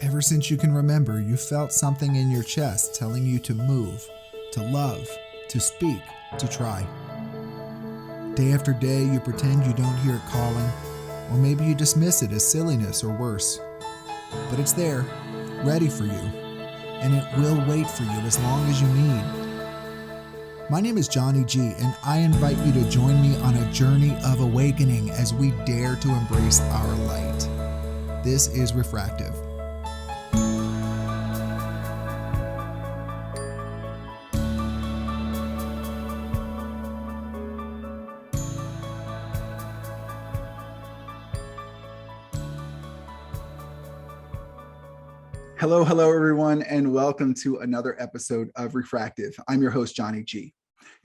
Ever since you can remember, you felt something in your chest telling you to move, to love, to speak, to try. Day after day, you pretend you don't hear it calling, or maybe you dismiss it as silliness or worse. But it's there, ready for you, and it will wait for you as long as you need. My name is Johnny G, and I invite you to join me on a journey of awakening as we dare to embrace our light. This is Refractive. Hello, everyone, and welcome to another episode of Refractive. I'm your host, Johnny G.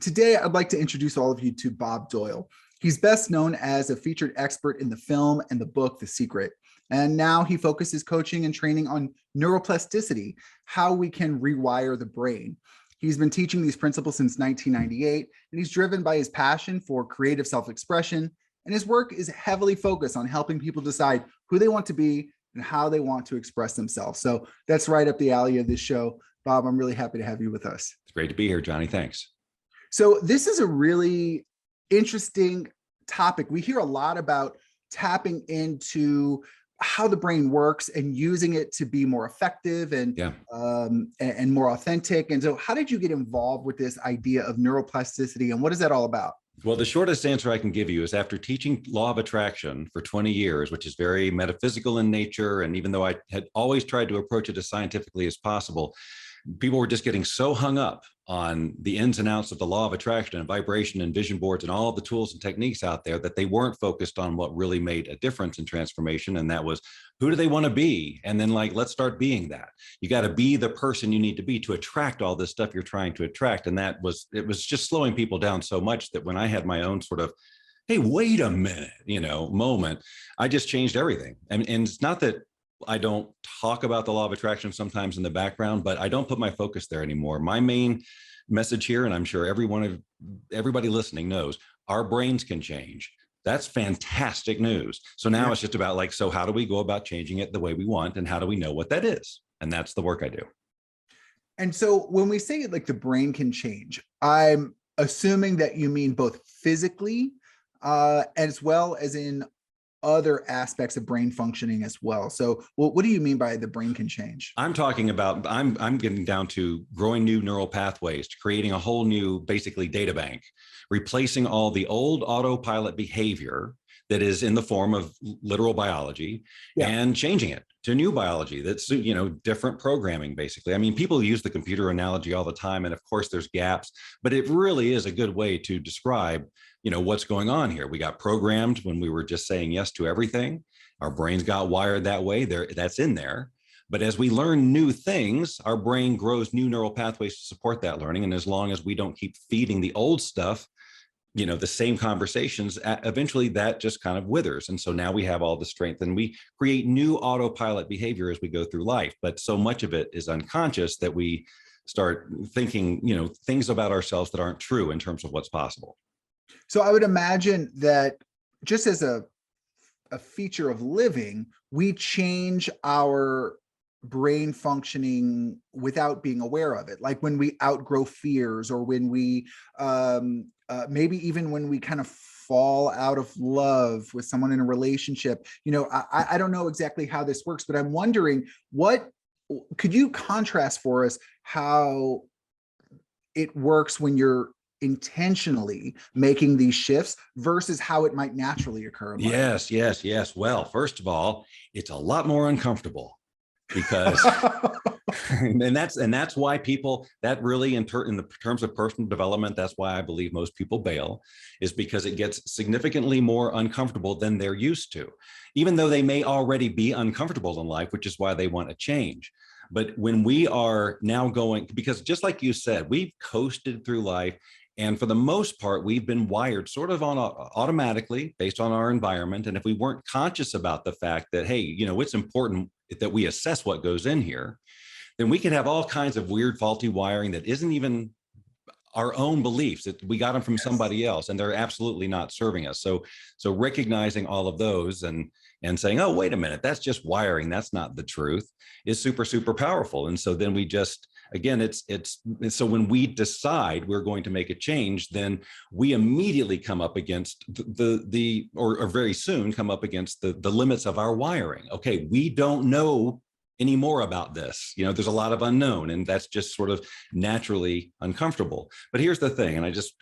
Today, I'd like to introduce all of you to Bob Doyle. He's best known as a featured expert in the film and the book, The Secret. And now he focuses coaching and training on neuroplasticity, how we can rewire the brain. He's been teaching these principles since 1998, and he's driven by his passion for creative self-expression. And his work is heavily focused on helping people decide who they want to be and how they want to express themselves. So that's right up the alley of this show. Bob, I'm really happy to have you with us. It's great to be here, Johnny. Thanks. So this is a really interesting topic. We hear a lot about tapping into how the brain works and using it to be more effective and more authentic. And so how did you get involved with this idea of neuroplasticity, and what is that all about? Well, the shortest answer I can give you is after teaching law of attraction for 20 years, which is very metaphysical in nature, and even though I had always tried to approach it as scientifically as possible, people were just getting so hung up on the ins and outs of the law of attraction and vibration and vision boards and all of the tools and techniques out there that they weren't focused on what really made a difference in transformation. And that was, who do they want to be? And then let's start being that. You got to be the person you need to be to attract all this stuff you're trying to attract. And it was just slowing people down so much that when I had my own sort of, hey, wait a minute, moment, I just changed everything. And it's not that I don't talk about the law of attraction sometimes in the background, but I don't put my focus there anymore. My main message here, and I'm sure everybody listening knows, our brains can change. That's fantastic news. So now it's just about so how do we go about changing it the way we want, and how do we know what that is? And that's the work I do. And so when we say the brain can change, I'm assuming that you mean both physically as well as in other aspects of brain functioning as well. So what do you mean by the brain can change? I'm talking about, I'm getting down to growing new neural pathways, to creating a whole new, basically, data bank, replacing all the old autopilot behavior that is in the form of literal biology and changing it to new biology that's, different programming, basically. I mean, people use the computer analogy all the time, and of course there's gaps, but it really is a good way to describe what's going on here. We got programmed when we were just saying yes to everything. Our brains got wired that way. That's in there. But as we learn new things, our brain grows new neural pathways to support that learning. And as long as we don't keep feeding the old stuff, the same conversations, eventually that just kind of withers. And so now we have all the strength and we create new autopilot behavior as we go through life. But so much of it is unconscious that we start thinking, things about ourselves that aren't true in terms of what's possible. So I would imagine that just as a feature of living, we change our brain functioning without being aware of it. Like when we outgrow fears, or when we maybe even when we kind of fall out of love with someone in a relationship. I don't know exactly how this works, but I'm wondering, could you contrast for us how it works when you're intentionally making these shifts versus how it might naturally occur? Yes. Well, first of all, it's a lot more uncomfortable because and that's why people, that really in the terms of personal development, that's why I believe most people bail, is because it gets significantly more uncomfortable than they're used to, even though they may already be uncomfortable in life, which is why they want to change. But when we are now going, because just like you said, we've coasted through life. And for the most part, we've been wired sort of automatically based on our environment. And if we weren't conscious about the fact that, hey, it's important that we assess what goes in here, then we can have all kinds of weird, faulty wiring that isn't even our own beliefs, that we got them from somebody else, and they're absolutely not serving us. So recognizing all of those and and saying, oh, wait a minute, that's just wiring, that's not the truth, is super, super powerful. And so then we just, again, it's so when we decide we're going to make a change, then we immediately come up against or very soon come up against the limits of our wiring. Okay, we don't know any more about this. There's a lot of unknown, and that's just sort of naturally uncomfortable. But here's the thing, and I just,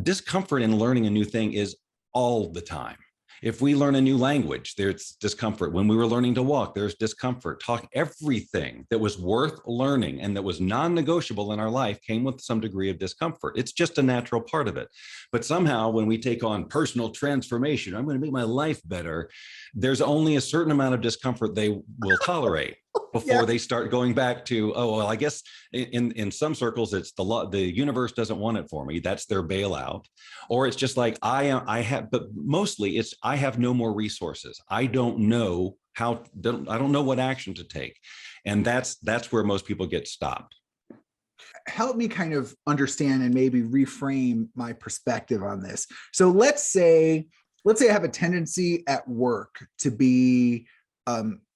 discomfort in learning a new thing is all the time. If we learn a new language, there's discomfort. When we were learning to walk, there's discomfort. Everything that was worth learning and that was non-negotiable in our life came with some degree of discomfort. It's just a natural part of it. But somehow when we take on personal transformation, I'm going to make my life better, there's only a certain amount of discomfort they will tolerate before they start going back to, oh, well, I guess in some circles, it's the universe doesn't want it for me. That's their bailout. Or it's just like, but mostly it's, I have no more resources. I don't know I don't know what action to take. And that's where most people get stopped. Help me kind of understand and maybe reframe my perspective on this. So let's say I have a tendency at work to be,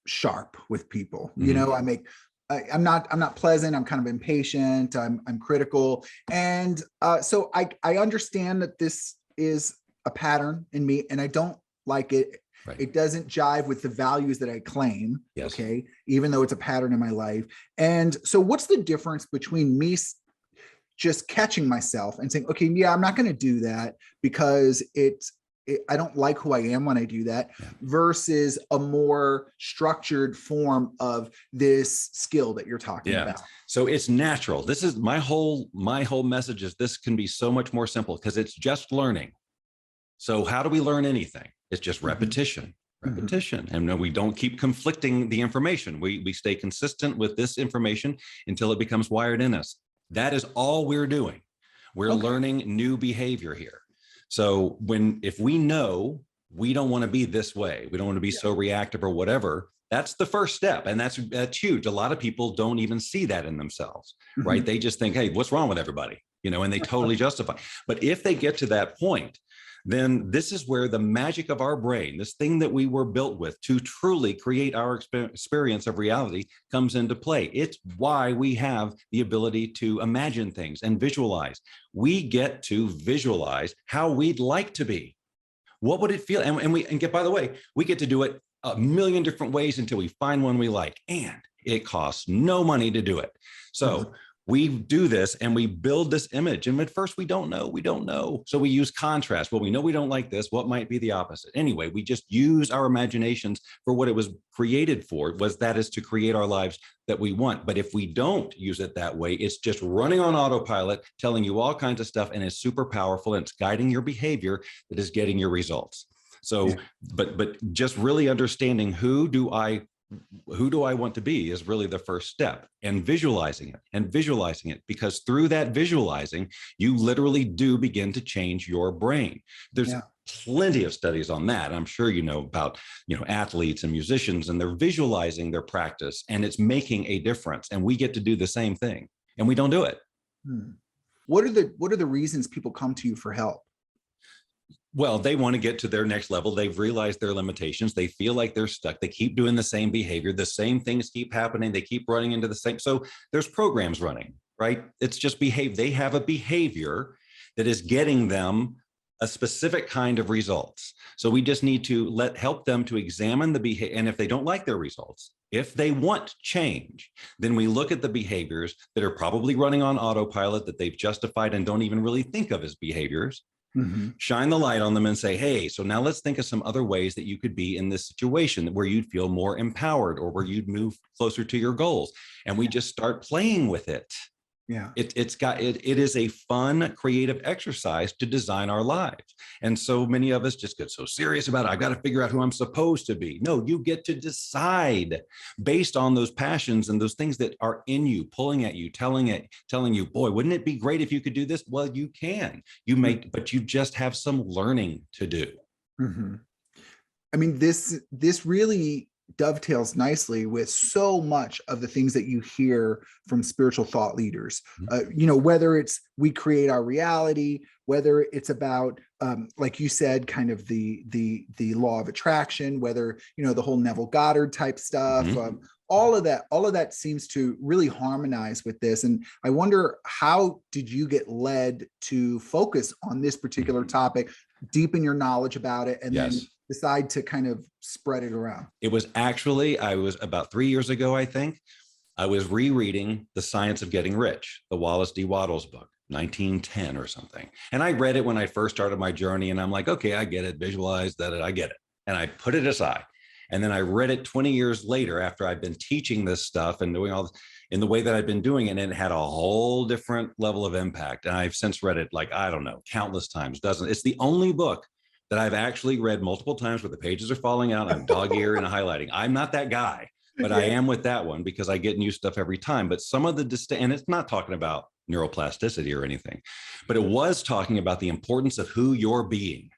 sharp with people. I'm not pleasant. I'm kind of impatient. I'm critical. And so I understand that this is a pattern in me and I don't like it. Right. It doesn't jive with the values that I claim. Yes. Okay. Even though it's a pattern in my life. And so what's the difference between me just catching myself and saying, okay, yeah, I'm not going to do that because I don't like who I am when I do that, versus a more structured form of this skill that you're talking about. So it's natural. This is my whole message is this can be so much more simple because it's just learning. So how do we learn anything? It's just repetition. And we don't keep conflicting the information. We stay consistent with this information until it becomes wired in us. That is all we're doing. We're learning new behavior here. So if we know we don't want to be this way, we don't want to be so reactive or whatever, that's the first step. And that's huge. A lot of people don't even see that in themselves, right? They just think, hey, what's wrong with everybody? And they totally justify. But if they get to that point, then this is where the magic of our brain, this thing that we were built with to truly create our experience of reality, comes into play. It's why we have the ability to imagine things and visualize. We get to visualize how we'd like to be. What would it feel? By the way, we get to do it a million different ways until we find one we like, and it costs no money to do it. So we do this and we build this image. And at first we don't know. So we use contrast. Well, we know we don't like this. What might be the opposite? Anyway, we just use our imaginations for what it was created for, that is to create our lives that we want. But if we don't use it that way, it's just running on autopilot, telling you all kinds of stuff, and it's super powerful and it's guiding your behavior that is getting your results. So, but just really understanding who do I want to be is really the first step, and visualizing it, because through that visualizing, you literally do begin to change your brain. There's plenty of studies on that. I'm sure about, athletes and musicians, and they're visualizing their practice and it's making a difference. And we get to do the same thing and we don't do it. What are the reasons people come to you for help? Well, they want to get to their next level. They've realized their limitations. They feel like they're stuck. They keep doing the same behavior. The same things keep happening. They keep running into the same. So there's programs running, right? It's just they have a behavior that is getting them a specific kind of results. So we just need to help them to examine the behavior. And if they don't like their results, if they want change, then we look at the behaviors that are probably running on autopilot, that they've justified and don't even really think of as behaviors. Shine the light on them and say, hey, so now let's think of some other ways that you could be in this situation where you'd feel more empowered or where you'd move closer to your goals. And we just start playing with it. It is a fun, creative exercise to design our lives. And so many of us just get so serious about it. I've got to figure out who I'm supposed to be. No, you get to decide based on those passions and those things that are in you, pulling at you, telling you, boy, wouldn't it be great if you could do this? Well, you can. But you just have some learning to do. I mean, this really dovetails nicely with so much of the things that you hear from spiritual thought leaders. Whether it's we create our reality, whether it's about, like you said, kind of the law of attraction, whether, the whole Neville Goddard type stuff, all of that seems to really harmonize with this. And I wonder, how did you get led to focus on this particular topic, deepen your knowledge about it, and then decide to kind of spread it around? It was actually, I was about 3 years ago, I think, I was rereading The Science of Getting Rich, the Wallace D. Wattles book, 1910 or something. And I read it when I first started my journey, and I'm like, okay, I get it, visualize that, I get it. And I put it aside. And then I read it 20 years later after I've been teaching this stuff and doing all this in the way that I've been doing it. And it had a whole different level of impact. And I've since read it, like, I don't know, countless times, dozens. It's the only book that I've actually read multiple times where the pages are falling out, I'm dog ear and highlighting. I'm not that guy, but I am with that one because I get new stuff every time. But some of the, and it's not talking about neuroplasticity or anything, but it was talking about the importance of who you're being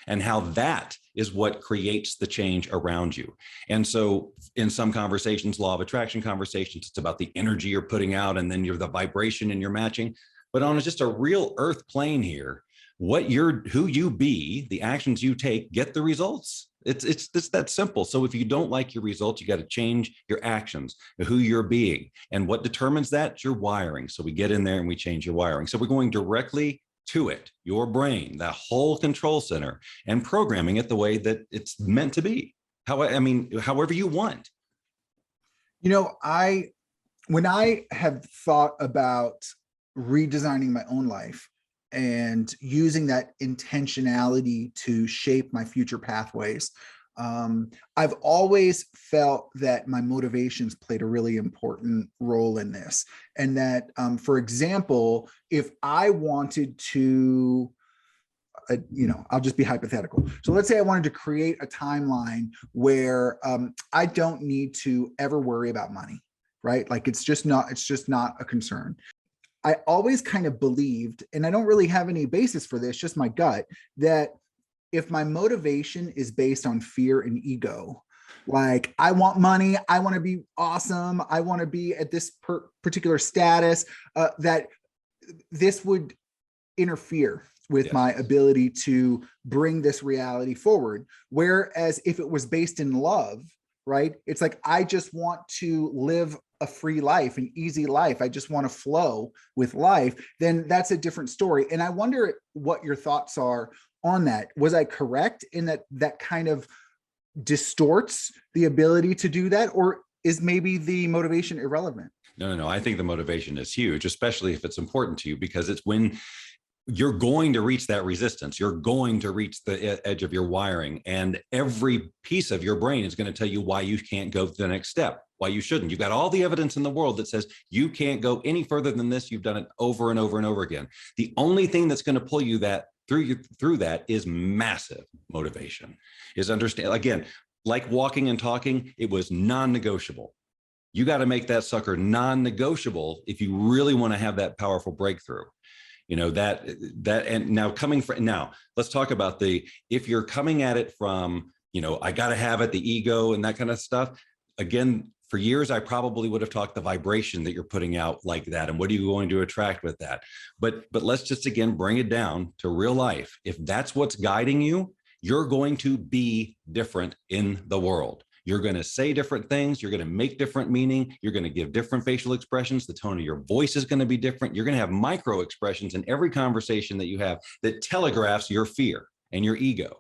and how that is what creates the change around you. And so in some conversations, law of attraction conversations, it's about the energy you're putting out, and then you're the vibration and you're matching. But on just a real earth plane here, who you be, the actions you take, get the results. It's that simple. So if you don't like your results, you got to change your actions, who you're being. And what determines that? It's your wiring. So we get in there and we change your wiring. So we're going directly to it, your brain, that whole control center, and programming it the way that it's meant to be. However you want. When I have thought about redesigning my own life and using that intentionality to shape my future pathways, I've always felt that my motivations played a really important role in this. And that, for example, if I wanted to, I'll just be hypothetical. So let's say I wanted to create a timeline where I don't need to ever worry about money, right? Like it's just not a concern. I always kind of believed, and I don't really have any basis for this, just my gut, that if my motivation is based on fear and ego, like I want money, I want to be awesome, I want to be at this particular status, that this would interfere with my ability to bring this reality forward. Whereas if it was based in love, right? It's like, I just want to live a free life, an easy life. I just want to flow with life. Then that's a different story. And I wonder what your thoughts are on that. Was I correct in that kind of distorts the ability to do that? Or is maybe the motivation irrelevant? No. I think the motivation is huge, especially if it's important to you, because it's when you're going to reach that resistance. You're going to reach the edge of your wiring, and every piece of your brain is going to tell you why you can't go to the next step, why you shouldn't. You've got all the evidence in the world that says you can't go any further than this. You've done it over and over and over again. The only thing that's going to pull you through that is massive motivation, is understand. Again, like walking and talking, it was non-negotiable. You got to make that sucker non-negotiable if you really want to have that powerful breakthrough. And now let's talk about if you're coming at it from, I got to have it, the ego and that kind of stuff. Again, for years, I probably would have talked the vibration that you're putting out like that. And what are you going to attract with that? But let's just, again, bring it down to real life. If that's what's guiding you, you're going to be different in the world. You're going to say different things. You're going to make different meaning. You're going to give different facial expressions. The tone of your voice is going to be different. You're going to have micro expressions in every conversation that you have that telegraphs your fear and your ego.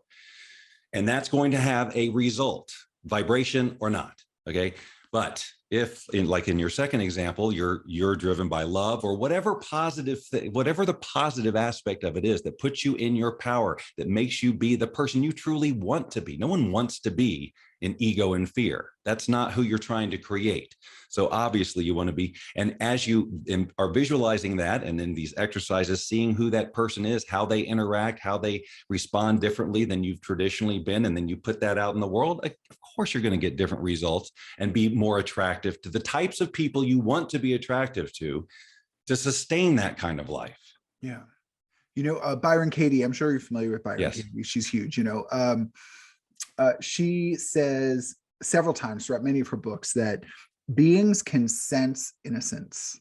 And that's going to have a result, vibration or not. Okay. But if in your second example, you're driven by love or whatever the positive aspect of it is that puts you in your power, that makes you be the person you truly want to be. No one wants to be in ego and fear. That's not who you're trying to create. So obviously you want to be, and as you are visualizing that, and in these exercises, seeing who that person is, how they interact, how they respond differently than you've traditionally been, and then you put that out in the world, of course you're going to get different results and be more attractive to the types of people you want to be attractive to sustain that kind of life. Yeah. Byron Katie, I'm sure you're familiar with Byron. Yes. Katie. She's huge. She says several times throughout many of her books that beings can sense innocence.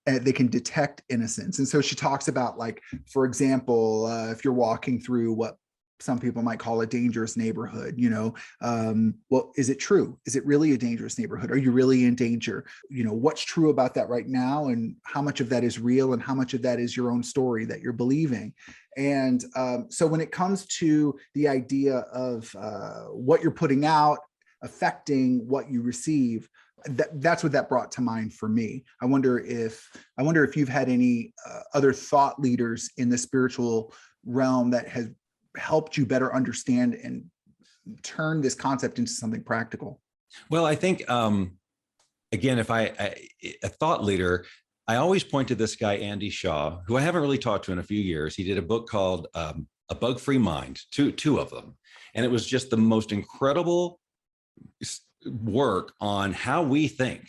They can detect innocence. And so she talks about, like, for example, if you're walking through what some people might call a dangerous neighborhood, well, is it true? Is it really a dangerous neighborhood? Are you really in danger? What's true about that right now, and how much of that is real, and how much of that is your own story that you're believing? And so when it comes to the idea of what you're putting out affecting what you receive, that's what that brought to mind for me. I wonder if you've had any other thought leaders in the spiritual realm that has helped you better understand and turn this concept into something practical. Well, I think, again, if a thought leader, I always point to this guy, Andy Shaw, who I haven't really talked to in a few years. He did a book called A Bug-Free Mind, two of them. And it was just the most incredible work on how we think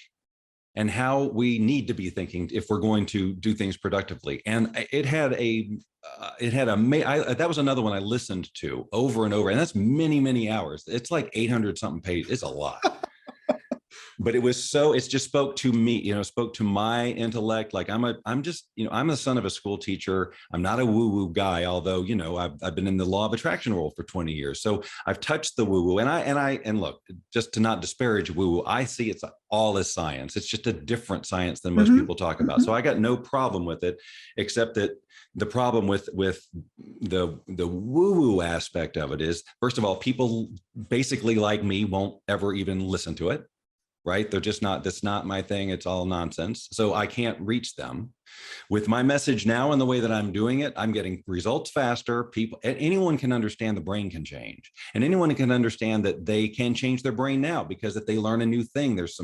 and how we need to be thinking if we're going to do things productively. And that was another one I listened to over and over, and that's many, many hours. It's like 800 something pages. It's a lot. But it just spoke to me, spoke to my intellect. Like I'm the son of a school teacher. I'm not a woo-woo guy, although, I've been in the law of attraction role for 20 years. So I've touched the woo-woo, and look, just to not disparage woo-woo, I see it's all as science. It's just a different science than most people talk about. So I got no problem with it, except that the problem with the woo-woo aspect of it is, first of all, people basically like me won't ever even listen to it. Right? They're just not, that's not my thing. It's all nonsense. So I can't reach them. With my message now and the way that I'm doing it, I'm getting results faster. Anyone can understand the brain can change, and anyone can understand that they can change their brain now, because if they learn a new thing, there's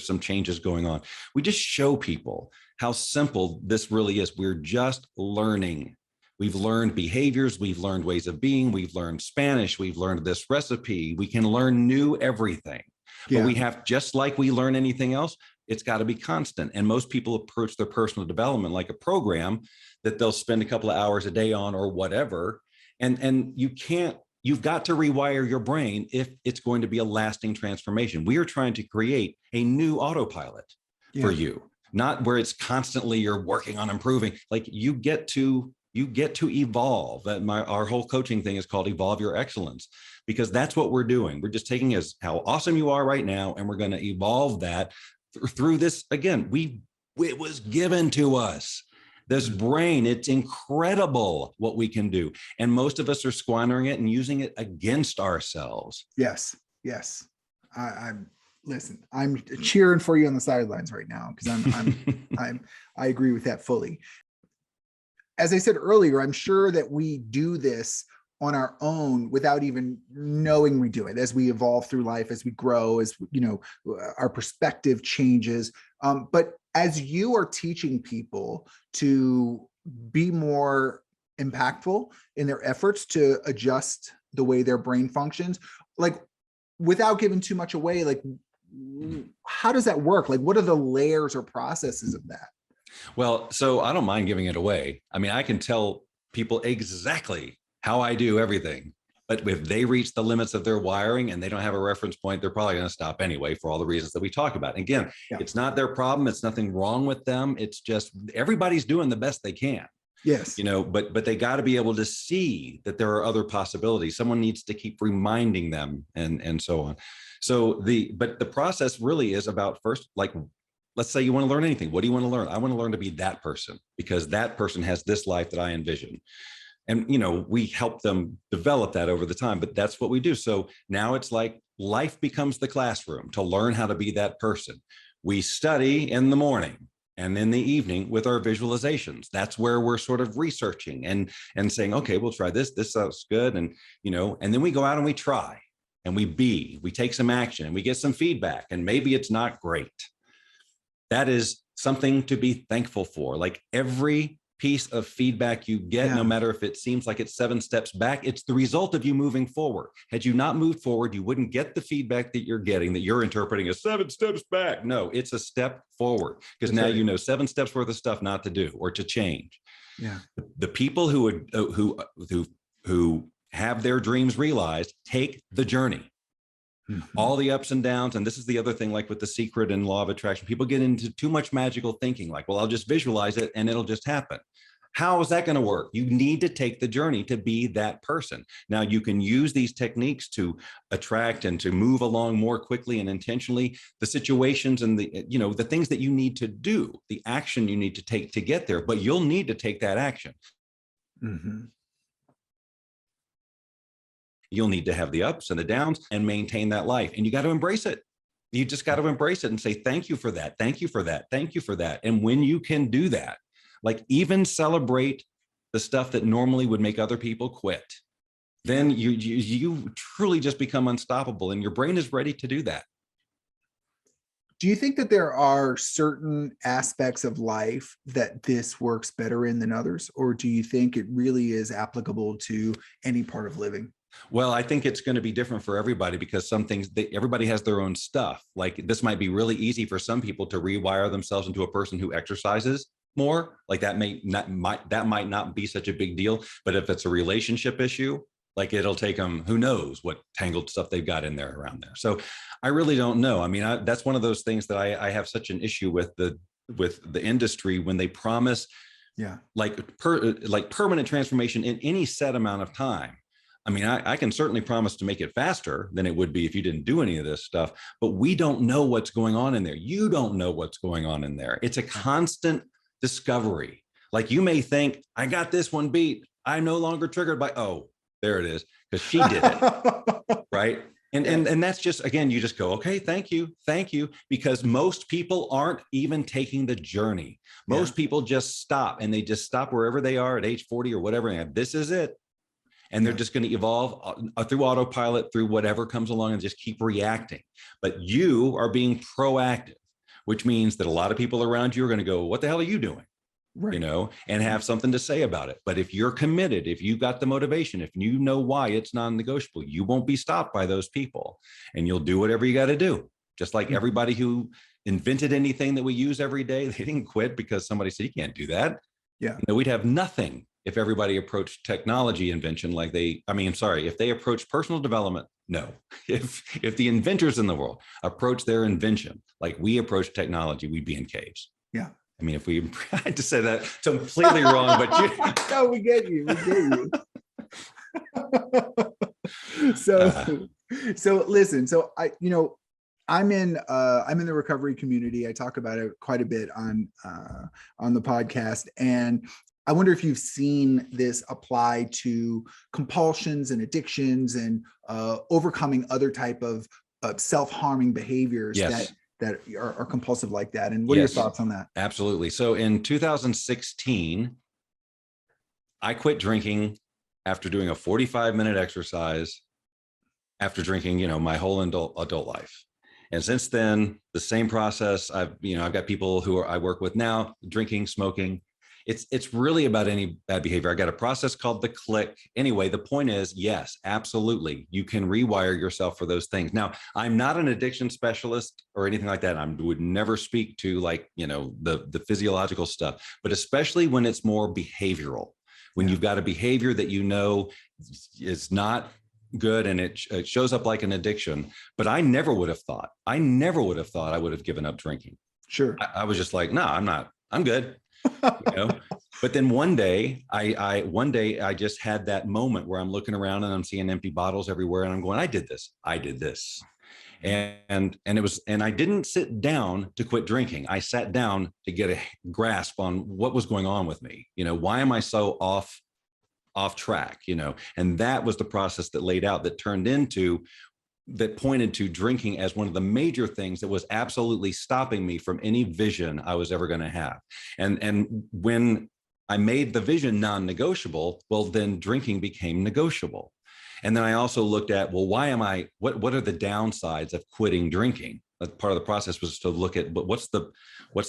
some changes going on. We just show people how simple this really is. We're just learning. We've learned behaviors. We've learned ways of being. We've learned Spanish. We've learned this recipe. We can learn new everything. But we have, just like we learn anything else, it's got to be constant. And most people approach their personal development like a program that they'll spend a couple of hours a day on or whatever. And you've got to rewire your brain if it's going to be a lasting transformation. We are trying to create a new autopilot for you, not where it's constantly you're working on improving. Like you get to evolve. Our whole coaching thing is called Evolve Your Excellence, because that's what we're doing. We're just taking as how awesome you are right now, and we're going to evolve that through this. Again, it was given to us. This brain, it's incredible what we can do. And most of us are squandering it and using it against ourselves. Yes. Listen, I'm cheering for you on the sidelines right now, because I agree with that fully. As I said earlier, I'm sure that we do this on our own without even knowing we do it, as we evolve through life, as we grow, as our perspective changes. But as you are teaching people to be more impactful in their efforts to adjust the way their brain functions, like, without giving too much away, like, how does that work? Like, what are the layers or processes of that? Well, so I don't mind giving it away. I mean, I can tell people exactly how I do everything, but if they reach the limits of their wiring and they don't have a reference point, they're probably going to stop anyway, for all the reasons that we talk about. And again, It's not their problem. It's nothing wrong with them. It's just everybody's doing the best they can. Yes. But they got to be able to see that there are other possibilities. Someone needs to keep reminding them, and so on. So but the process really is about, first, like, let's say you want to learn anything. What do you want to learn? I want to learn to be that person, because that person has this life that I envision. And, we help them develop that over the time, but that's what we do. So now it's like life becomes the classroom to learn how to be that person. We study in the morning and in the evening with our visualizations. That's where we're sort of researching and saying, okay, we'll try this. This sounds good. And, and then we go out and we try and we take some action and we get some feedback, and maybe it's not great. That is something to be thankful for. Like, every piece of feedback you get, no matter if it seems like it's 7 steps back, it's the result of you moving forward. Had you not moved forward, you wouldn't get the feedback that you're getting, that you're interpreting as 7 steps back. No, it's a step forward, because now you know 7 steps worth of stuff not to do or to change. Yeah. The people who have their dreams realized take the journey. all the ups and downs. And this is the other thing, like with The Secret and Law of Attraction, people get into too much magical thinking, like, well, I'll just visualize it and it'll just happen. How is that going to work? You need to take the journey to be that person. Now, you can use these techniques to attract and to move along more quickly and intentionally the situations and the, you know, the things that you need to do, the action you need to take to get there, but you'll need to take that action. Mm-hmm. You'll need to have the ups and the downs and maintain that life. And you got to embrace it. You just got to embrace it and say, thank you for that. Thank you for that. Thank you for that. And when you can do that, like even celebrate the stuff that normally would make other people quit, then you truly just become unstoppable, and your brain is ready to do that. Do you think that there are certain aspects of life that this works better in than others? Or do you think it really is applicable to any part of living? Well, I think it's going to be different for everybody, because some things, everybody has their own stuff. Like this might be really easy for some people to rewire themselves into a person who exercises more. Like that might not be such a big deal. But if it's a relationship issue, like it'll take them, who knows what tangled stuff they've got in there around there. So I really don't know. I mean, that's one of those things that I have such an issue with the industry when they promise, like permanent transformation in any set amount of time. I mean, I can certainly promise to make it faster than it would be if you didn't do any of this stuff, but we don't know what's going on in there. You don't know what's going on in there. It's a constant discovery. Like you may think, I got this one beat. I'm no longer triggered by, oh, there it is, because she did it, right? And that's just, again, you just go, okay, thank you, because most people aren't even taking the journey. Most people just stop, and they just stop wherever they are at age 40 or whatever, and this is it. And they're just going to evolve through autopilot, through whatever comes along, and just keep reacting. But you are being proactive, which means that a lot of people around you are going to go, what the hell are you doing? Right. You know, and have something to say about it. But if you're committed, if you've got the motivation, if you know why it's non-negotiable, you won't be stopped by those people, and you'll do whatever you got to do. Just like everybody who invented anything that we use every day, they didn't quit because somebody said, you can't do that. Yeah. You know, we'd have nothing if everybody approached technology invention like if they approach personal development, no. If the inventors in the world approach their invention like we approach technology, we'd be in caves. Yeah. I mean, if we, I had to say that completely wrong, but no, we get you. So listen, so I'm in the recovery community. I talk about it quite a bit on the podcast, and I wonder if you've seen this apply to compulsions and addictions and overcoming other type of self-harming behaviors that are compulsive like that. And what are your thoughts on that? Absolutely. So in 2016, I quit drinking after doing a 45-minute exercise after drinking, my whole adult life. And since then, the same process. I've got people who I work with now, drinking, smoking. It's really about any bad behavior. I got a process called the click. Anyway, the point is, yes, absolutely. You can rewire yourself for those things. Now, I'm not an addiction specialist or anything like that. I would never speak to the physiological stuff, but especially when it's more behavioral, when you've got a behavior that is not good and it shows up like an addiction. But I never would have thought I would have given up drinking. Sure. I was just like, no, I'm not. I'm good. But then one day I just had that moment where I'm looking around and I'm seeing empty bottles everywhere, and I'm going, I did this. And I didn't sit down to quit drinking. I sat down to get a grasp on what was going on with me. Why am I so off track? And that was the process that laid out, that pointed to drinking as one of the major things that was absolutely stopping me from any vision I was ever going to have. And when I made the vision non-negotiable, well, then drinking became negotiable. And then I also looked at, well, what are the downsides of quitting drinking? Part of the process was to look at, but what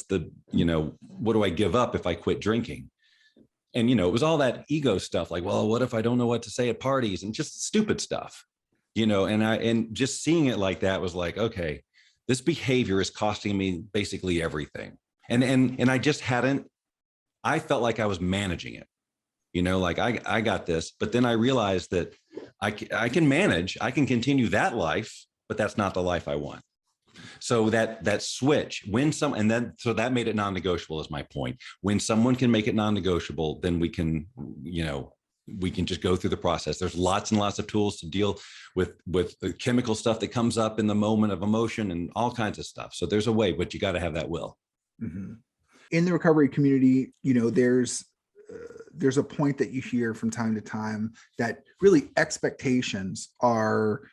do I give up if I quit drinking? And, it was all that ego stuff, like, well, what if I don't know what to say at parties, and just stupid stuff. And just seeing it like that was like, okay, this behavior is costing me basically everything. And I felt like I was managing it, like I got this, but then I realized that I can manage, I can continue that life but that's not the life I want. So that switch, so that made it non-negotiable is my point. When someone can make it non-negotiable, then we can just go through the process. There's lots and lots of tools to deal with the chemical stuff that comes up in the moment of emotion and all kinds of stuff. So there's a way, but you got to have that will. Mm-hmm. In the recovery community, there's a point that you hear from time to time that really expectations are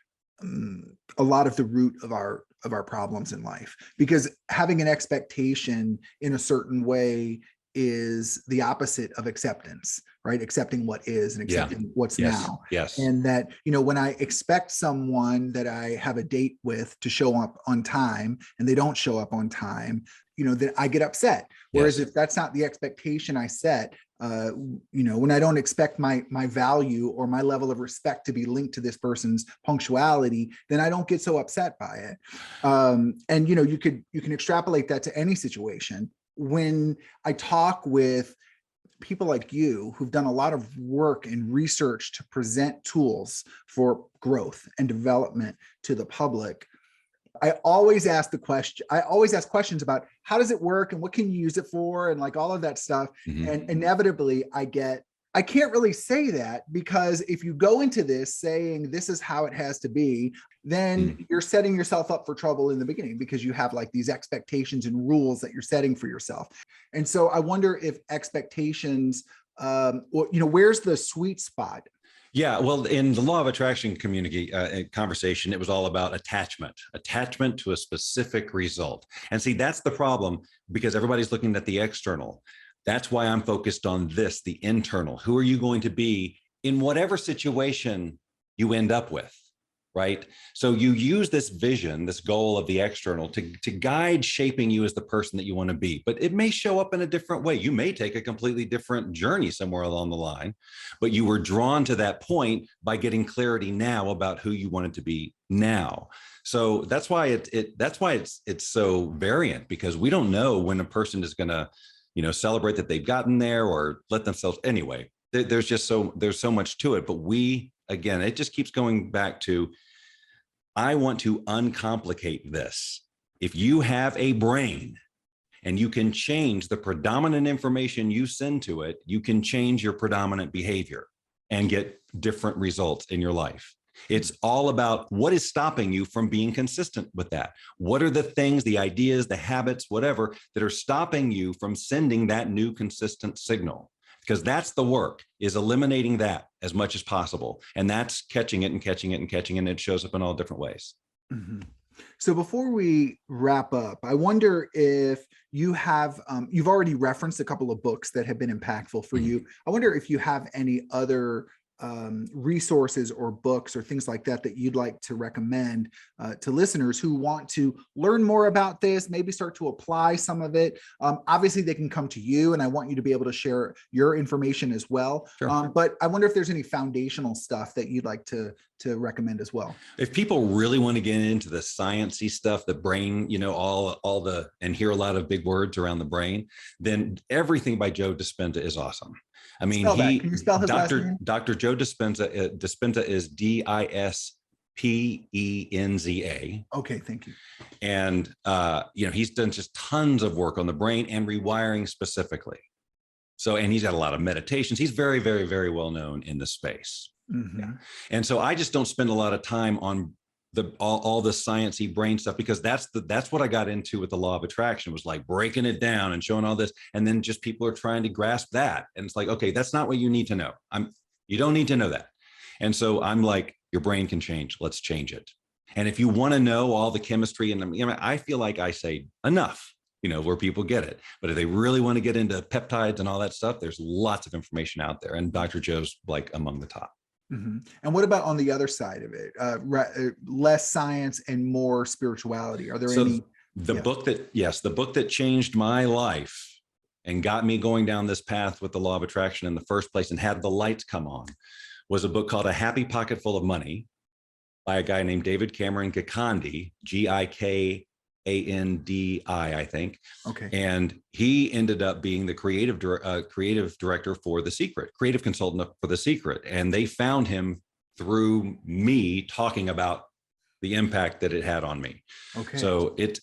a lot of the root of our problems in life, because having an expectation in a certain way is the opposite of acceptance, right? Accepting what is and accepting what's now. Yes. And that, when I expect someone that I have a date with to show up on time and they don't show up on time, then I get upset. Whereas if that's not the expectation I set, when I don't expect my value or my level of respect to be linked to this person's punctuality, then I don't get so upset by it. And you can extrapolate that to any situation. When I talk with people like you who've done a lot of work and research to present tools for growth and development to the public, I always ask questions about how does it work and what can you use it for and like all of that stuff. Mm-hmm. And inevitably I can't really say that, because if you go into this saying this is how it has to be, then you're setting yourself up for trouble in the beginning, because you have like these expectations and rules that you're setting for yourself. And so I wonder if expectations, where's the sweet spot? Yeah, well, in the law of attraction community conversation, it was all about attachment to a specific result. And see, that's the problem, because everybody's looking at the external. That's why I'm focused on this, the internal. Who are you going to be in whatever situation you end up with, right? So you use this vision, this goal of the external to guide shaping you as the person that you want to be. But it may show up in a different way. You may take a completely different journey somewhere along the line, but you were drawn to that point by getting clarity now about who you wanted to be now. So that's why it's so variant, because we don't know when a person is going to celebrate that they've gotten there or let themselves anyway. There's so much to it. But again, it just keeps going back to, I want to uncomplicate this. If you have a brain and you can change the predominant information you send to it, you can change your predominant behavior and get different results in your life. It's all about what is stopping you from being consistent with that. What are the things, the ideas, the habits, whatever, that are stopping you from sending that new consistent signal? Because that's the work, is eliminating that as much as possible. And that's catching it and catching it and catching it. And it shows up in all different ways. Mm-hmm. So before we wrap up, I wonder if you have, you've already referenced a couple of books that have been impactful for you. I wonder if you have any other resources or books or things like that you'd like to recommend to listeners who want to learn more about this, maybe start to apply some of it. Obviously they can come to you, and I want you to be able to share your information as well. Sure. But I wonder if there's any foundational stuff that you'd like to recommend as well. If people really want to get into the sciencey stuff, the brain, and hear a lot of big words around the brain, then everything by Joe Dispenza is awesome. I mean, can you spell his last name? Dr. Joe Dispenza. Dispenza is Dispenza. Okay, thank you. And he's done just tons of work on the brain and rewiring specifically. So, and he's got a lot of meditations. He's very, very, very well known in the space. Mm-hmm. Yeah. And so I just don't spend a lot of time on all the sciencey brain stuff, because that's what I got into with the law of attraction, was like breaking it down and showing all this. And then just people are trying to grasp that. And it's like, okay, that's not what you need to know. You don't need to know that. And so I'm like, your brain can change. Let's change it. And if you want to know all the chemistry, and I feel like I say enough, where people get it. But if they really want to get into peptides and all that stuff, there's lots of information out there. And Dr. Joe's like among the top. Mm-hmm. And what about on the other side of it? Less science and more spirituality. Are there any? The book that changed my life and got me going down this path with the law of attraction in the first place and had the lights come on was a book called A Happy Pocket Full of Money by a guy named David Cameron Gikandi, Gikandi, I think. Okay. And he ended up being the creative director for The Secret, creative consultant for The Secret. And they found him through me talking about the impact that it had on me. Okay. So it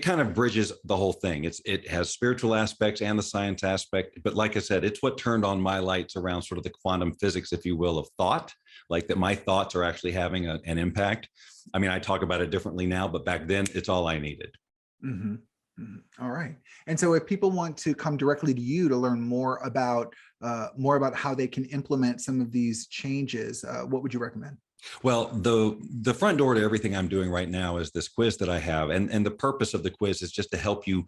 kind of bridges the whole thing. It has spiritual aspects and the science aspect, but like I said, it's what turned on my lights around sort of the quantum physics, if you will, of thought, like that my thoughts are actually having an impact. I mean, I talk about it differently now, but back then it's all I needed. Mm-hmm. Mm-hmm. All right. And so if people want to come directly to you to learn more about how they can implement some of these changes, what would you recommend? Well, the front door to everything I'm doing right now is this quiz that I have. And the purpose of the quiz is just to help you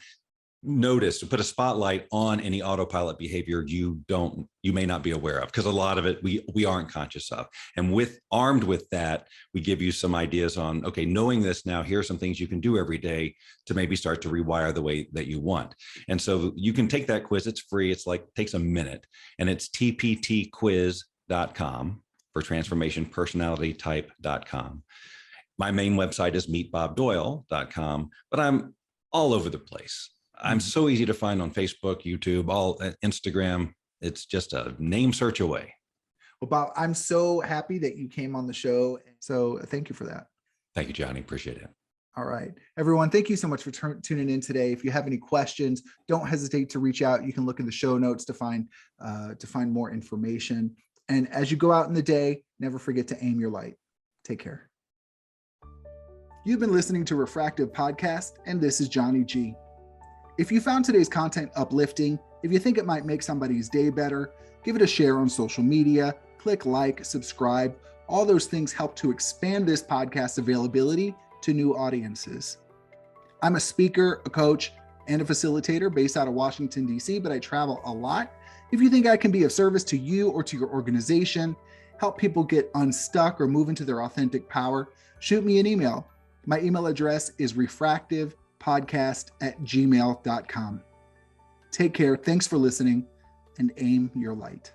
notice, to put a spotlight on any autopilot behavior you may not be aware of, because a lot of it we aren't conscious of. And armed with that, we give you some ideas on, okay, knowing this now, here are some things you can do every day to maybe start to rewire the way that you want. And so you can take that quiz. It's free. Takes a minute, and it's tptquiz.com for transformationpersonalitytype.com. My main website is meetbobdoyle.com, but I'm all over the place. I'm so easy to find on Facebook, YouTube, Instagram. It's just a name search away. Well, Bob, I'm so happy that you came on the show. So thank you for that. Thank you, Johnny. Appreciate it. All right, everyone. Thank you so much for tuning in today. If you have any questions, don't hesitate to reach out. You can look in the show notes to find more information. And as you go out in the day, never forget to aim your light. Take care. You've been listening to Refractive Podcast, and this is Johnny G. If you found today's content uplifting, if you think it might make somebody's day better, give it a share on social media, click like, subscribe. All those things help to expand this podcast's availability to new audiences. I'm a speaker, a coach, and a facilitator based out of Washington, D.C., but I travel a lot. If you think I can be of service to you or to your organization, help people get unstuck or move into their authentic power, shoot me an email. My email address is refractivepodcast@gmail.com. Take care. Thanks for listening, and aim your light.